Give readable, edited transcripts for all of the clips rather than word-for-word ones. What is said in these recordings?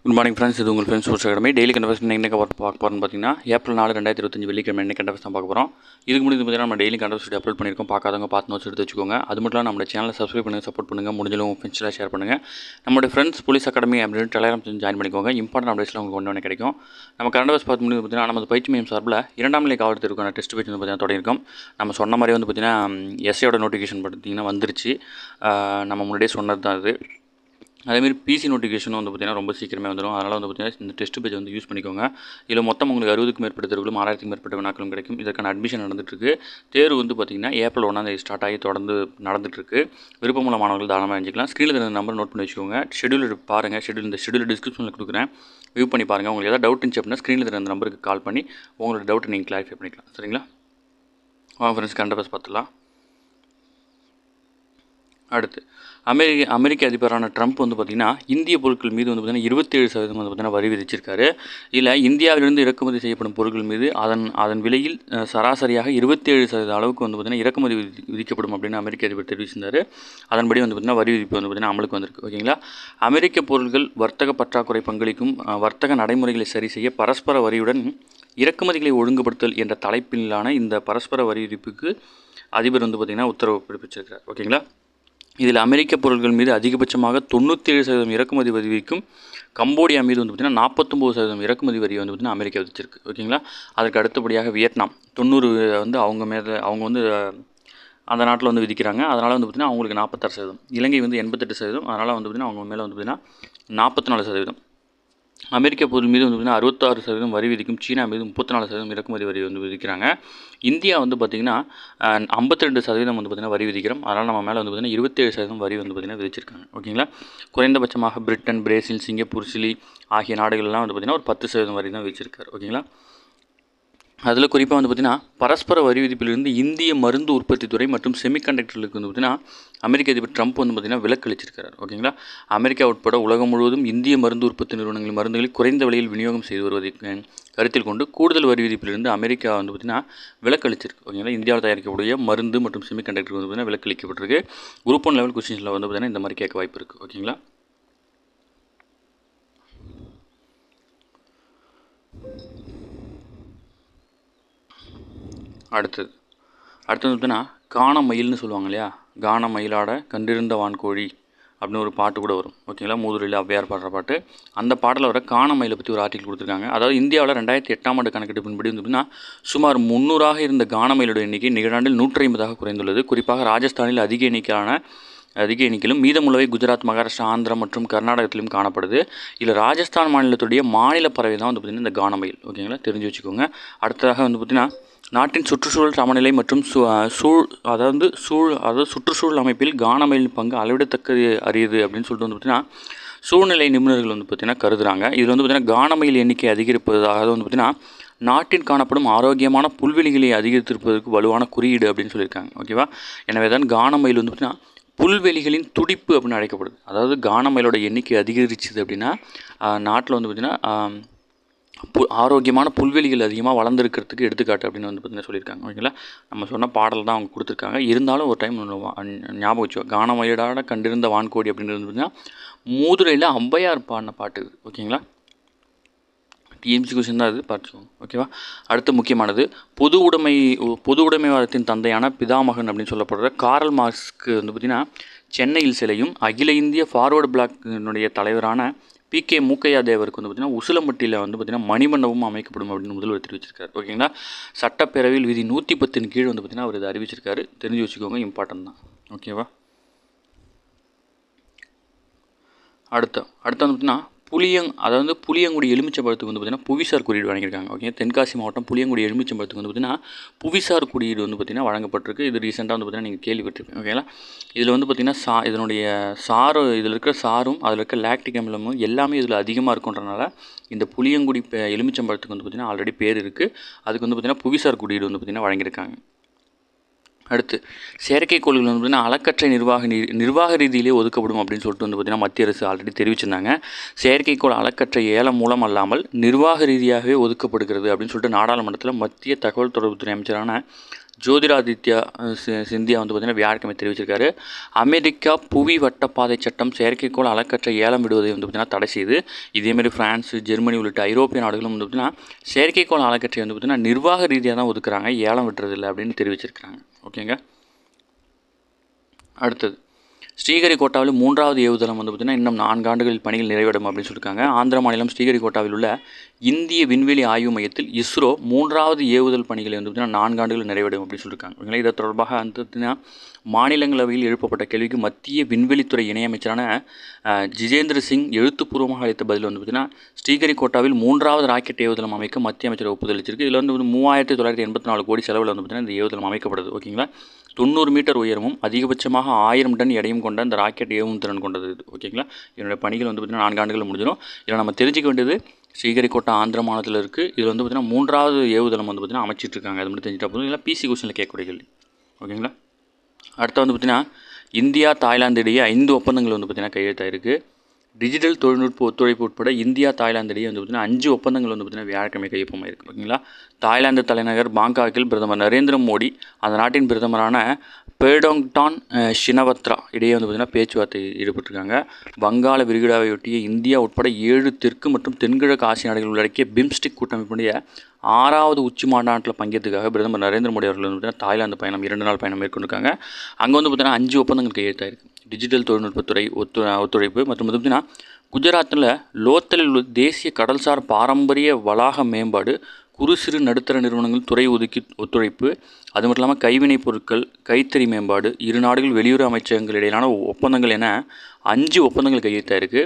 Good morning friends, இது உங்கள் friends sports academy. Daily கண்டவர்ஸ் என்ன பார்க்க போகிறோம்னு பார்த்தீங்கன்னா ஏப்ரல் 4 2025 வெள்ளிக்கிழமை என்ன கண்டவர்ஸ் தான் பார்க்க போகிறோம். இதுக்கு முன்னாடி பார்த்தீங்கன்னா நம்ம டெய்லி கண்டவர்ஸ் அப்லோட் பண்ணியிருக்கோம். பார்க்காதவங்க பார்த்து நோட்ஸ் எடுத்து வச்சுக்கோங்க. அது மட்டும் இல்லாமல் நம்ம சேனலை சப்ஸ்கிரைப் பண்ணுங்கள், சப்போர்ட் பண்ணுங்கள், முடிஞ்சளவு உங்கள் ஃப்ரெண்ட்ஸ்லாம் ஷேர் பண்ணுங்கள். நம்மளுடைய ஃப்ரெண்ட்ஸ் போலீஸ் அகாடமி அப்படின்னு டெலிகிராம் ஜாயின் பண்ணிக்கோங்க. இம்பார்ட்டன்ட் அப்டேட்ஸ்லாம் உங்களுக்கு ஒன்று கிடைக்கும். நம்ம கண்டவர்ஸ் பார்த்து முடிவு பார்த்தீங்கன்னா நம்ம பயிற்சி மையம் சார்பில் 2ஆம் நிலை காவல் தேர்வுக்கான டெஸ்ட் பேஜ் வந்து பார்த்தீங்கன்னா தொடங்கியிருக்கோம். நம்ம சொன்ன மாதிரி வந்து பார்த்தீங்கன்னா எஸ்ஐயோட நோட்டிஃபிகேஷன் பார்த்தீங்கன்னா வந்துருச்சு. நம்ம முன்னாடியே சொன்னது தான் அது. அதேமாதிரி பிசி நோட்டிஃபிகேஷனும் வந்து பார்த்திங்கன்னா ரொம்ப சீக்கிரமே வந்துடும். அதனால் வந்து பார்த்திங்கன்னா இந்த டெஸ்ட் பேஜ் வந்து யூஸ் பண்ணிக்கோங்க. இதில் மொத்தம் உங்களுக்கு 60க்கும் மேற்பட்ட தேர்வுகளும் 6000க்கும் மேற்பட்ட வினாக்களும் கிடைக்கும். இதற்கான அட்மிஷன் நடந்துகிட்ருக்கு. தேர்வு வந்து பார்த்திங்கன்னா ஏப்ரல் 1 ஸ்டார்ட் ஆகி தொடர்ந்து நடந்துகிட்ருக்கு. விருப்பமுள்ள மாணவர்கள் தாராளமாக அறிஞ்சிக்கலாம். ஸ்க்ரீனில் இருந்த நம்பர் நோட் பண்ணி வச்சுக்கோங்க. ஷெடியூல் பாருங்கள். இந்த ஷெடியூல் டிஸ்கிரிப்ஷனில் கொடுக்குறேன், வியூ பண்ணி பாருங்கள். உங்களுக்கு ஏதாவது டவுட் இருந்துச்சு அப்படின்னா ஸ்க்ரீனில் இருந்த நம்பருக்கு கால் பண்ணி உங்களோட டவுட்டை நீங்கள் கிளாரிஃபை பண்ணிக்கலாம். சரிங்களா? வாங்க ஃப்ரெண்ட்ஸ், கண்டபஸ் பார்த்துலாம். அடுத்து அமெரிக்க அதிபரான ட்ரம்ப் வந்து பார்த்திங்கன்னா இந்திய பொருட்கள் மீது வந்து பார்த்திங்கன்னா 27% வந்து பார்த்திங்கன்னா வரி விதிச்சிருக்காரு. இதில் இந்தியாவிலிருந்து இறக்குமதி செய்யப்படும் பொருட்கள் மீது அதன் விலையில் சராசரியாக 27% அளவுக்கு வந்து பார்த்திங்கன்னா இறக்குமதி விதிக்கப்படும் அப்படின்னு அமெரிக்க அதிபர் தெரிவிச்சிருந்தார். அதன்படி வந்து பார்த்திங்கன்னா வரி விதிப்பு வந்து பார்த்திங்கன்னா அமலுக்கு வந்திருக்கு. ஓகேங்களா? அமெரிக்க பொருட்கள் வர்த்தக பற்றாக்குறை பங்களிக்கும் வர்த்தக நடைமுறைகளை சரி செய்ய பரஸ்பர வரியுடன் இறக்குமதிகளை ஒழுங்குபடுத்தல் என்ற தலைப்பிலான இந்த பரஸ்பர வரி விதிப்புக்கு அதிபர் வந்து பார்த்திங்கன்னா உத்தரவு பிறப்பிச்சிருக்கிறார். ஓகேங்களா? இதில் அமெரிக்க பொருட்கள் மீது அதிகபட்சமாக 97% இறக்குமதி வரி விதிக்கும். கம்போடியா மீது வந்து பார்த்திங்கன்னா 49% இறக்குமதி வரி வந்து பார்த்திங்கன்னா அமெரிக்கா விதிச்சிருக்கு. ஓகேங்களா? அதற்கு அடுத்தபடியாக வியட்நாம் 90 வந்து அவங்க வந்து அந்த நாட்டில் வந்து விதிக்கிறாங்க. அதனால் வந்து பார்த்திங்கன்னா அவங்களுக்கு 46%. இலங்கை வந்து 88%. அதனால் வந்து பார்த்திங்கன்னா அவங்க மேலே வந்து பார்த்திங்கன்னா 44%. அமெரிக்க பொருள் மீது வந்து பார்த்திங்கன்னா 66% வரி விதிக்கும். சீனா மீது 34% இறக்குமதி வரி வந்து விதிக்கிறாங்க. இந்தியா வந்து பார்த்திங்கன்னா 52% வந்து பார்த்திங்கன்னா வரி விதிக்கிறோம். அதனால் நம்ம மேலே வந்து பார்த்திங்கன்னா 27% வரி வந்து பார்த்திங்கன்னா விதிச்சிருக்காங்க. ஓகேங்களா? குறைந்தபட்சமாக பிரிட்டன், பிரேசில், சிங்கப்பூர், சிலி ஆகிய நாடுகள்லாம் வந்து பார்த்திங்கன்னா ஒரு 10% வரி தான் விதிச்சிருக்காரு. ஓகேங்களா? அதில் குறிப்பாக வந்து பார்த்திங்கன்னா பரஸ்பர வரி விதிப்பிலிருந்து இந்திய மருந்து உற்பத்தி துறை மற்றும் செமிகண்டக்டர்களுக்கு வந்து பார்த்திங்கன்னா அமெரிக்க அதிபர் ட்ரம்ப் வந்து பார்த்திங்கன்னா விலக்கு அளிச்சிருக்காரு. ஓகேங்களா? அமெரிக்கா உட்பட உலகம் முழுவதும் இந்திய மருந்து உற்பத்தி நிறுவனங்கள் மருந்துகளை குறைந்த விலையில் விநியோகம் செய்து வருவதை கருத்தில் கொண்டு கூடுதல் வரி விதிப்பிலிருந்து அமெரிக்கா வந்து பார்த்திங்கன்னா விலக்கு அளிச்சிருக்கு. ஓகேங்களா? இந்தியாவில் தயாரிக்கக்கூடிய மருந்து மற்றும் செமிகண்டக்டர் வந்து பார்த்திங்கன்னா விலக்கு அளிக்கப்பட்டிருக்கு. குரூப் 1 லெவல் கொஸ்டின்ஸில் வந்து பார்த்திங்கன்னா இந்த மாதிரி கேட்க வாய்ப்பு இருக்குது. ஓகேங்களா? அடுத்தது பார்த்தீங்கன்னா காண மயில்னு சொல்லுவாங்க இல்லையா? காண மயிலாட கண்டிருந்த வான்கோழி அப்படின்னு ஒரு பாட்டு கூட வரும். ஓகேங்களா? மூதுரையில் ஔவையார் பாடுற பாட்டு. அந்த பாட்டில் வர காண மயிலை பற்றி ஒரு ஆர்டிகல் கொடுத்துருக்காங்க. அதாவது இந்தியாவில் 2008ஆம் ஆண்டு கணக்கெடுப்பின்படி வந்து பார்த்திங்கன்னா சுமார் 300ஆக இருந்த காண மயிலோட எண்ணிக்கை நிகழாண்டில் 150ஆக குறைந்துள்ளது. குறிப்பாக ராஜஸ்தானில் அதிக எண்ணிக்கையிலும் மீதமுள்ளவை குஜராத், மகாராஷ்டிரா, ஆந்திரா மற்றும் கர்நாடகத்திலும் காணப்படுது. இதில் ராஜஸ்தான் மாநிலத்துடைய மாநில பறவை தான் வந்து பார்த்திங்கன்னா இந்த காணமயில். ஓகேங்களா? தெரிஞ்சு வச்சுக்கோங்க. அடுத்ததாக வந்து பார்த்திங்கன்னா நாட்டின் சுற்றுச்சூழல் சமநிலை மற்றும் சுற்றுச்சூழல் அமைப்பில் காணமயிலின் பங்கு அளவிடத்தக்கது அரியது அப்படின்னு சொல்லிட்டு வந்து பார்த்திங்கன்னா சூழ்நிலை நிபுணர்கள் வந்து பார்த்திங்கன்னா கருதுகிறாங்க. இதில் வந்து பார்த்திங்கன்னா காணமயில் எண்ணிக்கை அதிகரிப்பதாக வந்து பார்த்திங்கன்னா நாட்டில் காணப்படும் ஆரோக்கியமான புல்வெளிகளை அதிகரித்திருப்பதற்கு வலுவான குறியீடு அப்படின்னு சொல்லியிருக்காங்க. ஓகேவா? எனவே தான் காணமயில் வந்து பார்த்திங்கன்னா புல்வெளிகளின் துடிப்பு அப்படின்னு அழைக்கப்படுது. அதாவது காணமயிலோட எண்ணிக்கை அதிகரிச்சுது அப்படின்னா நாட்டில் வந்து பார்த்திங்கன்னா ஆரோக்கியமான புல்வெளிகள் அதிகமாக வளர்ந்துருக்கிறதுக்கு எடுத்துக்காட்டு அப்படின்னு வந்து பார்த்திங்கன்னா சொல்லியிருக்காங்க. ஓகேங்களா? நம்ம சொன்ன பாடல் தான் அவங்க கொடுத்துருக்காங்க. இருந்தாலும் ஒரு டைம் ஞாபகம் வச்சுக்கோ. காணமயிலாட கண்டிருந்த வான்கோடி அப்படின்றது பார்த்திங்கன்னா மூதுரையில் ஔவையார் பாடின பாட்டு. ஓகேங்களா? டிஎம்சி கொஸ்டின் தான் அது, பார்த்துக்கோங்க. ஓகேவா? அடுத்து முக்கியமானது பொது உடைமைவாதத்தின் தந்தையான பிதாமகன் அப்படின்னு சொல்லப்படுற காரல் மார்க்ஸ்க்கு வந்து பார்த்திங்கன்னா சென்னையில் சிலையும் அகில இந்திய ஃபார்வர்டு பிளாக்கினுடைய தலைவரான PK மூக்கையா தேவருக்கு வந்து பார்த்திங்கன்னா உசிலம்பட்டியில் வந்து பார்த்திங்கன்னா மணிமண்டபமும் அமைக்கப்படும் அப்படின்னு முதல்வர் தெரிவிச்சிருக்காரு. ஓகேங்களா? சட்டப்பேரவையில் விதி 110 கீழ் வந்து பார்த்திங்கன்னா அவர் இதை அறிவிச்சிருக்காரு. தெரிஞ்சு வச்சுக்கோங்க, இம்பார்ட்டன்ட் தான். ஓகேவா? அடுத்து வந்து பார்த்திங்கன்னா புளியங்குடி எலுமிச்சம்பழத்துக்கு வந்து பார்த்திங்கன்னா புவிசார் குறியீடு வழங்கியிருக்காங்க. ஓகே? தென்காசி மாவட்டம் புளியங்குடி எலுமிச்சம்பழத்துக்கு வந்து பார்த்திங்கன்னா புவிசார் குறியீடு வந்து பார்த்திங்கன்னா வழங்கப்பட்டிருக்கு. இது ரீசெண்டாக வந்து பார்த்திங்கன்னா நீங்கள் கேள்விப்பட்டிருப்பீங்க. ஓகேங்களா? இதில் வந்து பார்த்திங்கன்னா இதனுடைய இதில் இருக்கிற சாரும் அதில் இருக்க லாக்டிக் அமிலமும் எல்லாமே இதில் அதிகமாக இருக்குன்றனால இந்த புளியங்குடி எலுமிச்சம்பழத்துக்கு வந்து பார்த்திங்கன்னா ஆல்ரெடி பேர் இருக்குது. அதுக்கு வந்து பார்த்திங்கன்னா புவிசார் குறியீடு வந்து பார்த்திங்கன்னா வழங்கியிருக்காங்க. அடுத்து செயற்கைக்கோள்கள் வந்து பார்த்திங்கன்னா அளக்கற்ற நிர்வாக ரீதியிலே ஒதுக்கப்படும் அப்படின்னு சொல்லிட்டு வந்து பார்த்திங்கன்னா மத்திய அரசு ஆல்ரெடி தெரிவிச்சிருந்தாங்க. செயற்கைக்கோள் அளக்கற்ற ஏலம் மூலம் அல்லாமல் நிர்வாக ரீதியாகவே ஒதுக்கப்படுகிறது அப்படின்னு சொல்லிட்டு நாடாளுமன்றத்தில் மத்திய தகவல் தொடர்புத்துறை அமைச்சரான ஜோதிராதித்யா சிந்தியா வந்து பார்த்திங்கன்னா வியாழக்கிழமை தெரிவிச்சிருக்காரு. அமெரிக்கா புவி வட்டப்பாதை சட்டம் செயற்கைக்கோள் அலக்கற்ற ஏலம் விடுவதை வந்து பார்த்திங்கன்னா தடை செய்து, இதேமாரி ஃப்ரான்ஸ், ஜெர்மனி உள்ளிட்ட ஐரோப்பிய நாடுகளும் வந்து பார்த்திங்கன்னா செயற்கைக்கோள் அலக்கற்றை வந்து பார்த்திங்கன்னா நிர்வாக ரீதியாக தான் ஒதுக்குறாங்க, ஏலம் விட்டுறதில்லை அப்படின்னு தெரிவிச்சிருக்கிறாங்க. ஓகேங்க. அடுத்தது ஸ்ரீஹரிகோட்டாவில் 3வது ஏவுதளம் வந்து பார்த்திங்கன்னா இன்னும் 4 ஆண்டுகளில் பணிகள் நிறைவடையும் அப்படின்னு சொல்லியிருக்காங்க. ஆந்திர மாநிலம் ஸ்ரீஹரிகோட்டாவில் உள்ள இந்திய விண்வெளி ஆய்வு மையத்தில் இஸ்ரோ 3வது ஏவுதல் பணிகளை வந்து பார்த்திங்கன்னா 4 ஆண்டுகள் நிறைவடையும் அப்படின்னு சொல்லியிருக்காங்க. ஓகேங்களா. இதை தொடர்பாக வந்து பார்த்திங்கன்னா மாநிலங்களவையில் எழுப்பப்பட்ட கேள்விக்கு மத்திய விண்வெளித்துறை இணையமைச்சரான ஜிதேந்திர சிங் எழுத்துப்பூர்வமாக அளித்த பதில் வந்து பார்த்திங்கன்னா ஸ்ரீஹரிகோட்டாவில் 3வது ராக்கெட் ஏவுதளம் அமைக்க மத்திய அமைச்சர் ஒப்புதல் அளிச்சிருக்கு. இதில் வந்து 3984 கோடி செலவில் வந்து பார்த்திங்கன்னா இந்த ஏவுதளம் அமைக்கப்படுது. ஓகேங்களா. 90 மீட்டர் உயரமும் அதிகபட்சமாக 1000 டன் எடையும் கொண்ட இந்த ராக்கெட் ஏவும் திறன் கொண்டது இது. ஓகேங்களா. இதனுடைய பணிகள் வந்து பார்த்திங்கன்னா 4 ஆண்டுகள் முடிஞ்சிடும். இதில் நம்ம தெரிஞ்சிக்க வேண்டியது ஸ்ரீஹரிகோட்டா ஆந்திர மாநிலத்தில் இருக்குது. இதில் வந்து பார்த்திங்கன்னா 3வது ஏவுதளம் வந்து பார்த்திங்கன்னா அமைச்சிட்டு இருக்காங்க. அது மட்டும் தெரிஞ்சிட்டா போதும். இல்லை பிசி கொஸ்டினில் கேட்கக்கூடிய கேள்வி. ஓகேங்களா. அடுத்து வந்து பார்த்திங்கன்னா இந்தியா தாய்லாந்து இடையே 5 ஒப்பந்தங்கள் வந்து பார்த்திங்கன்னா கையெழுத்தாயிருக்கு. டிஜிட்டல் தொழில்நுட்ப ஒத்துழைப்பு உட்பட இந்தியா தாய்லாந்து இடையே வந்து பார்த்திங்கன்னா 5 ஒப்பந்தங்கள் வந்து பார்த்திங்கன்னா வியாழக்கிழமை கையொப்பமாயிருக்கு. ஓகேங்களா. தாய்லாந்து தலைநகர் பாங்காக்கில் பிரதமர் நரேந்திர மோடி அந்த நாட்டின் பிரதமரான பேடோங்டான் ஷினவத்ரா இடையே வந்து பார்த்திங்கன்னா பேச்சுவார்த்தை ஈடுபட்டிருக்காங்க. வங்காள விரிகுடாவையொட்டிய இந்தியா உட்பட 7 தெற்கு மற்றும் தென்கிழக்கு ஆசிய நாடுகள் உள்ளடக்கிய பிம்ஸ்டிக் கூட்டமைப்புடைய 6வது உச்சி மாநாட்டில் பங்கேற்றதுக்காக பிரதமர் நரேந்திர மோடி அவர்கள் வந்து பார்த்திங்கன்னா தாய்லாந்து பயணம் 2 நாள் பயணம் மேற்கொண்டிருக்காங்க. அங்கே வந்து பார்த்திங்கன்னா 5 ஒப்பந்தங்கள் கையெழுத்தாயிருக்கு. டிஜிட்டல் தொழில்நுட்பத்துறை ஒத்துழைப்பு மற்றும் வந்து பார்த்திங்கன்னா குஜராத்தில் லோத்தலில் உள்ள தேசிய கடல்சார் பாரம்பரிய வளாக மேம்பாடு, குறு சிறு நடுத்தர நிறுவனங்கள் துறை ஒத்துழைப்பு, அது மட்டும் இல்லாமல் கைவினைப் பொருட்கள், கைத்தறி மேம்பாடு, 2 நாடுகள் வெளியுறவு அமைச்சகங்கள் இடையிலான ஒப்பந்தங்கள் என 5 ஒப்பந்தங்கள் கையெழுத்தாயிருக்கு.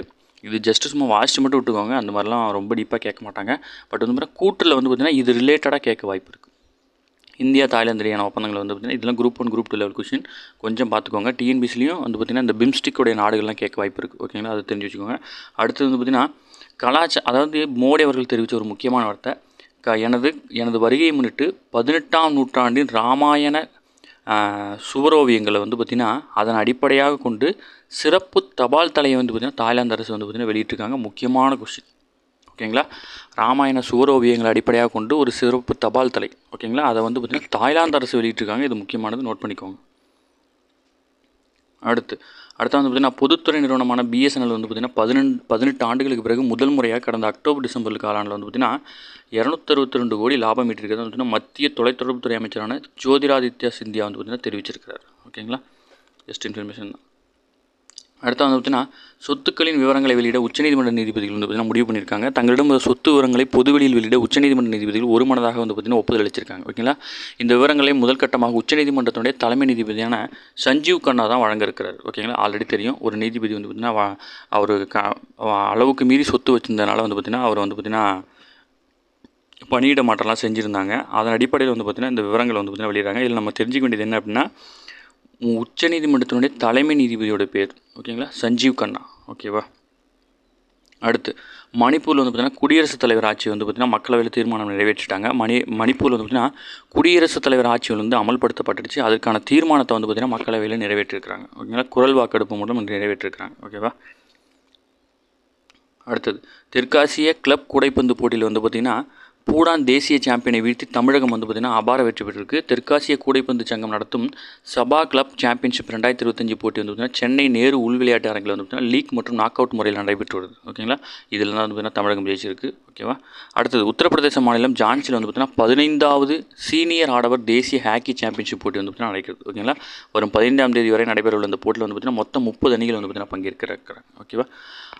இது ஜஸ்ட் சும்மா வாசிச்சு மட்டும் விட்டுக்கோங்க. அந்த மாதிரிலாம் ரொம்ப டீப்பாக கேட்க மாட்டாங்க. பட் வந்து பார்த்தீங்கன்னா கூற்றில் வந்து பார்த்திங்கன்னா இது ரிலேட்டடாக கேட்க வாய்ப்பு இருக்குது. இந்தியா தாய்லாந்து இடையான ஒப்பந்தங்கள் வந்து பார்த்திங்கன்னா இதெல்லாம் குரூப் 1 குரூப் 2 லெவல் கொஸ்டின் கொஞ்சம் பார்த்துக்கோங்க. டிஎன்பிசிலையும் வந்து பார்த்திங்கன்னா இந்த பிம்ஸ்டிக்கோடைய நாடுகள்லாம் கேட்க வாய்ப்பு இருக்குது. ஓகேங்களா. அதை தெரிஞ்சு வச்சுக்கோங்க. அடுத்தது வந்து பார்த்திங்கன்னா அதாவது மோடி அவர்கள் தெரிவித்த ஒரு முக்கியமான வார்த்தை, எனது வருகையை முன்னிட்டு 18ஆம் நூற்றாண்டின் இராமாயண சுவரோவியங்களை வந்து பார்த்திங்கன்னா அதன் அடிப்படையாக கொண்டு சிறப்பு தபால் தலையை வந்து பார்த்திங்கன்னா தாய்லாந்து அரசு வந்து பார்த்திங்கன்னா வெளியிட்டிருக்காங்க. முக்கியமான கொஸ்டின். ஓகேங்களா. ராமாயண சுவரோவியங்களை அடிப்படையாக கொண்டு ஒரு சிறப்பு தபால் தலை. ஓகேங்களா. அதை வந்து பார்த்திங்கன்னா தாய்லாந்து அரசு வெளியிட்டிருக்காங்க. இது முக்கியமானது, நோட் பண்ணிக்கோங்க. அடுத்து வந்து பார்த்திங்கன்னா பொதுத்துறை நிறுவனமான பிஎஸ்என்எல் வந்து பார்த்திங்கன்னா 18 ஆண்டுகளுக்கு பிறகு முதல் முறையாக கடந்த அக்டோபர் டிசம்பர் காலாண்டில் வந்து பார்த்திங்கன்னா 262 கோடி லாபம் ஈட்டிருக்கிறது வந்து மத்திய தொலைத்தொடர்புத்துறை அமைச்சரான ஜோதிராதித்யா சிந்தியா வந்து பார்த்திங்கன்னா தெரிவிச்சிருக்கிறார். ஓகேங்களா. ஜஸ்ட் இன்ஃபர்மேஷன் தான். அடுத்து வந்து பார்த்திங்கன்னா சொத்துக்களின் விவரங்களை வெளியிட உச்சநீதிமன்ற நீதிபதிகள் வந்து பார்த்திங்கன்னா முடிவு பண்ணியிருக்காங்க. தங்களிடம் சொத்து விவரங்களை பொதுவெளியில் வெளியிட உச்சநீதிமன்ற நீதிபதிகள் ஒருமனதாக வந்து பார்த்திங்கன்னா ஒப்புதல் அளிச்சிருக்காங்க. ஓகேங்களா. இந்த விவரங்களை முதல் கட்டமாக உச்சநீதிமன்றத்தினுடைய தலைமை நீதிபதியான சஞ்சீவ் கண்ணா தான் வழங்க இருக்கிறார். ஓகேங்களா. ஆல்ரெடி தெரியும், ஒரு நீதிபதி வந்து பார்த்திங்கன்னா அவர் அளவுக்கு மீறி சொத்து வச்சிருந்ததுனால வந்து பார்த்திங்கன்னா அவர் வந்து பார்த்திங்கன்னா பணியிட மாற்றம்லாம் செஞ்சுருந்தாங்க. அதன் அடிப்படையில் வந்து பார்த்திங்கன்னா இந்த விவரங்கள் வந்து பார்த்திங்கன்னா வெளியிடறாங்க. இதில் நம்ம தெரிஞ்சுக்க வேண்டியது என்ன அப்படின்னா உச்சநீதிமன்றத்தினுடைய தலைமை நீதிபதியோட பேர். ஓகேங்களா. சஞ்சீவ் கண்ணா. ஓகேவா. அடுத்து மணிப்பூரில் வந்து பார்த்திங்கன்னா குடியரசுத் தலைவர் ஆட்சி வந்து பார்த்திங்கன்னா மக்களவையில் தீர்மானம் நிறைவேற்றிட்டாங்க. மணிப்பூரில் வந்து பார்த்திங்கன்னா குடியரசுத் தலைவர் ஆட்சி வந்து அமல்படுத்தப்பட்டுருச்சு. அதற்கான தீர்மானத்தை வந்து பார்த்திங்கன்னா மக்களவையில் நிறைவேற்றிருக்கிறாங்க. ஓகேங்களா. குரல் வாக்கெடுப்பு மூலம் நிறைவேற்றிருக்கிறாங்க. ஓகேவா. அடுத்தது தெற்காசிய கிளப் கூடைப்பந்து போட்டியில் வந்து பார்த்திங்கன்னா பூடான் தேசிய சாம்பியனை வீழ்த்தி தமிழகம் வந்து பார்த்திங்கன்னா அபார வெற்றி பெற்றிருக்கு. தெற்காசிய கூடைப்பந்து சங்கம் நடத்தும் சபா கிளப் சாம்பியன்ஷிப் 2025 போட்டி வந்து பார்த்திங்கன்னா சென்னை நேரு உள் விளையாட்டு அரங்கில் வந்து பார்த்திங்கன்னா லீக் மற்றும் நாக் அவுட் முறையில் நடைபெற்று வருது. ஓகேங்களா. இதில் தான் வந்து பார்த்திங்கன்னா தமிழகம் ஜெயிச்சிருக்கு. ஓகேவா. அடுத்தது உத்தரப்பிரதேச மாநிலம் ஜான்சியில் வந்து பார்த்திங்கன்னா 15வது சீனியர் ஆடவர் தேசிய ஹாக்கி சாம்பியன்ஷிப் போட்டி வந்து பார்த்திங்கன்னா நடக்கிறது. ஓகேங்களா. வரும் 15ஆம் தேதி வரை நடைபெறவுள்ள இந்த போட்டியில் வந்து பார்த்திங்கன்னா மொத்தம் 30 அணிகள் வந்து பார்த்திங்கன்னா பங்கேற்கிறாங்க. ஓகேவா.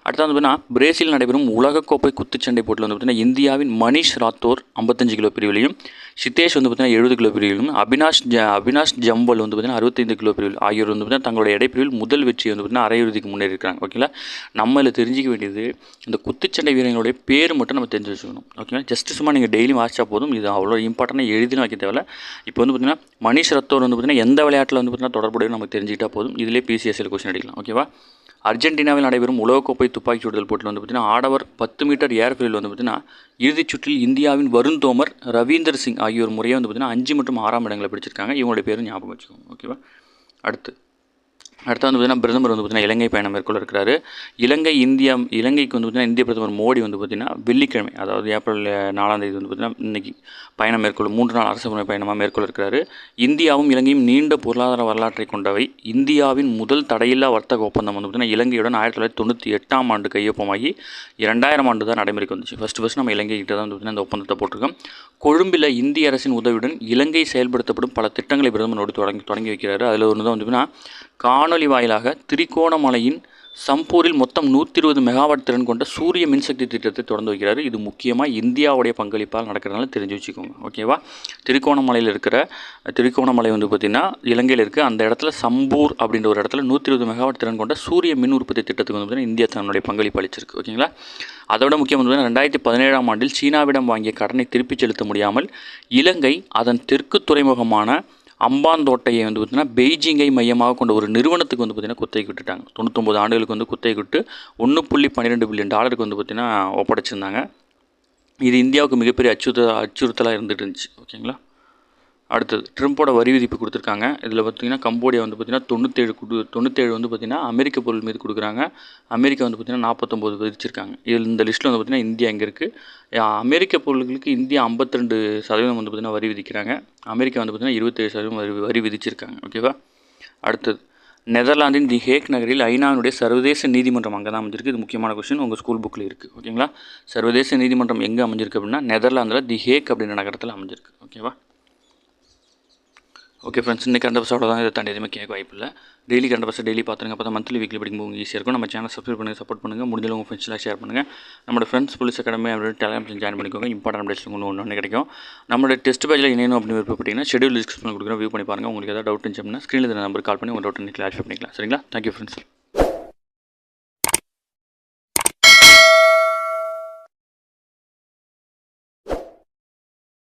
அடுத்து வந்து பார்த்திங்கன்னா பிரேசில் நடைபெறும் உலகக்கோப்பை குத்துச்சண்டை போட்டியில் வந்து பார்த்திங்கன்னா இந்தியாவின் மணிஷ் ராத்தோர் 55 கிலோ பிரிவிலையும், சித்தேஷ் வந்து பார்த்திங்கன்னா 70 கிலோ பிரிவிலும், அபினாஷ் ஜம்பல் வந்து பார்த்திங்கன்னா 65 கிலோ பிரிவில் ஆகியோர் வந்து பார்த்திங்கன்னா தங்களுடைய இடைப்பிரிவில் முதல் வெற்றி வந்து பார்த்திங்கன்னா அரையிறுதிக்கு முன்னேறி இருக்காங்க. ஓகேங்களா. நம்ம இதில் தெரிஞ்சிக்க வேண்டியது இந்த குத்துச்சண்டை வீரர்களுடைய பேர் மட்டும் நம்ம தெரிஞ்சு வச்சுக்கணும். ஓகேங்களா. ஜஸ்ட் சும்மா நீங்கள் டெய்லி வாசிச்சா போதும். இது அவ்வளோ இம்பார்ட்டண்டாக எழுதினா வைக்க தேவையில்ல. இப்போ வந்து பார்த்திங்கன்னா மணிஷ் ரத்தோர் வந்து பார்த்திங்கன்னா எந்த விளையாட்டில் வந்து பார்த்திங்கன்னா தொடர்புடைய நமக்கு தெரிஞ்சுக்கிட்டா போதும். இதிலே பிசிஎஸ்சியில் கொஸ்டின் அடிக்கலாம். ஓகேவா. அர்ஜென்டினாவில் நடைபெறும் உலகக்கோப்பை துப்பாக்கி சுடுதல் போட்டியில் வந்து பார்த்திங்கன்னா ஆடவர் 10 மீட்டர் ஏர்ஃபீல்டில் வந்து பார்த்திங்கன்னா இறுதிச் சுற்றில் இந்தியாவின் வருண் தோமர், ரவீந்தர் சிங் ஆகியோர் முறையாக வந்து பார்த்திங்கன்னா 5 மற்றும் 6ஆம் இடங்களை பிடிச்சிருக்காங்க. இவங்களுடைய பேரும் ஞாபகம் வச்சுக்கோங்க. ஓகேவா. அடுத்து அடுத்து வந்து பார்த்திங்கன்னா பிரதமர் வந்து பார்த்திங்கன்னா இலங்கை பயணம் மேற்கொள்ள இருக்கிறாரு. இலங்கைக்கு வந்து பார்த்திங்கன்னா இந்திய பிரதமர் மோடி வந்து பார்த்திங்கன்னா வெள்ளிக்கிழமை, அதாவது ஏப்ரல் 4ஆம் தேதி வந்து பார்த்திங்கன்னா இன்றைக்கி பயணம் மேற்கொள்ள 3 நாள் அரசுமுறை பயணமாக மேற்கொள்ள இருக்கிறாரு. இந்தியாவும் இலங்கையும் நீண்ட பொருளாதார வரலாற்றை கொண்டவை. இந்தியாவின் முதல் தடையில்லா வர்த்தக ஒப்பந்தம் வந்து பார்த்திங்கன்னா இலங்கையுடன் 1998ஆம் ஆண்டு கையொப்பமாகி 2000ஆம் ஆண்டு தான் நடைமுறைக்கு வந்துச்சு. ஃபஸ்ட்டு நம்ம இலங்கைக்கிட்ட தான் வந்து பார்த்திங்கன்னா இந்த ஒப்பந்தத்தை போட்டிருக்கோம். கொழும்பில் இந்திய அரசின் உதவியுடன் இலங்கை செயல்படுத்தப்படும் பல திட்டங்களை பிரதமர் மோடி தொடங்கி வைக்கிறாரு. அதில் ஒன்று தான் வந்து பார்த்திங்கன்னா காணொலி வாயிலாக திரிகோணமலையின் சம்பூரில் மொத்தம் 120 மெகாவாட் திறன் கொண்ட சூரிய மின்சக்தி திட்டத்தை தொடர்ந்து வைக்கிறாரு. இது முக்கியமாக இந்தியாவுடைய பங்களிப்பால் நடக்கிறதுனால தெரிஞ்சு வச்சுக்கோங்க, ஓகேவா. திரிகோணமலை வந்து பார்த்திங்கன்னா இலங்கையில் இருக்குது. அந்த இடத்துல சம்பூர் அப்படின்ற ஒரு இடத்துல 120 மெகாவாட் திறன் கொண்ட சூரிய மின் உற்பத்தி திட்டத்துக்கு வந்து பார்த்திங்கன்னா இந்தியா தன்னுடைய பங்களிப்பு அளிச்சிருக்கு, ஓகேங்களா. அதோட முக்கியம் வந்து 2017ஆம் ஆண்டில் சீனாவிடம் வாங்கிய கடனை திருப்பிச் செலுத்த முடியாமல் இலங்கை அதன் தெற்கு துறைமுகமான அம்பாந்தோட்டையை வந்து பார்த்திங்கன்னா பெய்ஜிங்கை மையமாக கொண்ட ஒரு நிறுவனத்துக்கு வந்து பார்த்திங்கன்னா குத்தகைக்கு விட்டுட்டாங்க. 99 ஆண்டுகளுக்கு வந்து குத்தகைக்கு விட்டு $1.12 பில்லியன் வந்து பார்த்திங்கன்னா ஒப்படைச்சிருந்தாங்க. இது இந்தியாவுக்கு மிகப்பெரிய அச்சுறுத்தலாக இருந்துட்டு இருந்துச்சு, ஓகேங்களா. அடுத்தது ட்ரம்ப்போட வரி விதிப்பு கொடுத்துருக்காங்க. இதில் பார்த்திங்கன்னா கம்போடியா வந்து பார்த்திங்கன்னா 97 வந்து பார்த்திங்கன்னா அமெரிக்க பொருள் மீது கொடுக்குறாங்க. அமெரிக்கா வந்து பார்த்திங்கன்னா 49 விதிச்சிருக்காங்க. இந்த லிஸ்ட்டில் வந்து பார்த்திங்கன்னா இந்தியா எங்கே இருக்குது. அமெரிக்க பொருட்களுக்கு இந்தியா 52% வந்து பார்த்திங்கன்னா வரி விதிக்கிறாங்க. அமெரிக்கா வந்து பார்த்திங்கன்னா 27% வரி விதிச்சிருக்காங்க, ஓகேவா. அடுத்தது நெதர்லாந்தின் தி ஹேக் நகரில் ஐநாவினுடைய சர்வதேச நீதிமன்றம் அங்கே தான் அமைஞ்சிருக்கு. இது முக்கியமான கொஸ்டின், உங்கள் ஸ்கூல் புக்கில் இருக்குது, ஓகேங்களா. சர்வதேச நீதிமன்றம் எங்கே அமைஞ்சிருக்கு அப்படின்னா நெதர்லாந்தில் தி ஹேக் அப்படின்ற நகரத்தில் அமைஞ்சிருக்கு, ஓகேவா. ஓகே ஃப்ரெண்ட்ஸ், இன்றைக்கி கரண்ட் அஃபேர்ஸ் அவ்வளோதான். இதை தாண்டி எதுவுமே கேட்க வாய்ப்பு இல்லை. டெய்லி கரண்ட் அஃபேர்ஸ் டெய்லி பார்த்துருங்க. அப்போ தான் மந்த்லி வீக்லி படிக்கும்போது ஈஸியாக இருக்கும். நம்ம சேனல் சப்ஸ்கிரைப் பண்ணுங்கள், சப்போர்ட் பண்ணுங்கள். முடிஞ்சளவு உங்கள் ஃப்ரெண்ட்ஸ்லாம் ஷேர் பண்ணுங்கள். நம்மளோட ஃப்ரெண்ட்ஸ் போலீஸ் அகாடமி அப்படின்னு டெலிகிராம் ஜாயின் பண்ணிக்கோங்க. இம்பார்ட்டன்ட் அப்டேட்ஸ் ஒன்று கிடைக்கும். நம்மளோட டெஸ்ட் பேஜில் இணையணும் அப்படின்னு விருப்பப்பட்டீங்கன்னா ஷெடியூல் டிஸ்கஸ் பண்ணி கொடுக்குறோம். வியூ பண்ணி பாருங்கள். உங்களுக்கு ஏதாவது டவுட் இருந்துச்சு அப்படின்னா ஸ்க்ரீனில் நம்பர் கால் பண்ணி உங்கள் டவுட் கிளாரிஃபை பண்ணிக்கலாம். சரிங்களா. Thank you friends.